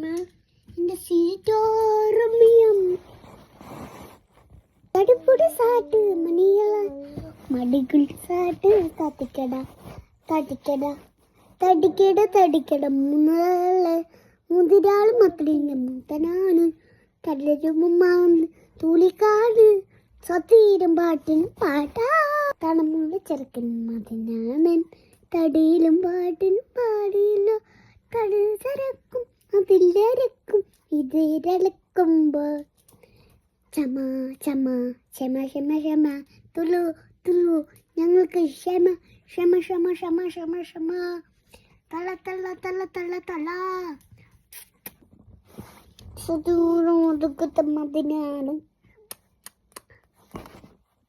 എന്റെ സീറ്റോറമിയം തടിപ്പൊടി സാറ്റ് മണികള മടികൾ സാറ്റ് തട്ടിക്കട തടിക്കട തടിക്കട തടിക്കട മുതിരാള് മക്കളിന്റെ മൂത്തനാണ് കടലുമാന്ന് തൂലിക്കാട് സത്തീരും പാട്ടിനും പാട്ടാ തണമുള്ള ചെറുക്കൻ മതിനാണൻ തടിയിലും പാട്ടിനും പാടിയില്ല കടൽ ചരക്കും അതിലരക്കും ഇതിരലക്കുമ്പോ ചമ ചമ ക്ഷമ ക്ഷമ ക്ഷമ തുളു തുളു ഞങ്ങൾക്ക് ക്ഷമ ക്ഷമ ക്ഷമ ക്ഷമ ക്ഷമ ക്ഷമ തള തള തള തള തള സുദൂരം ഒതുക്കത്തെ മതിനാണ്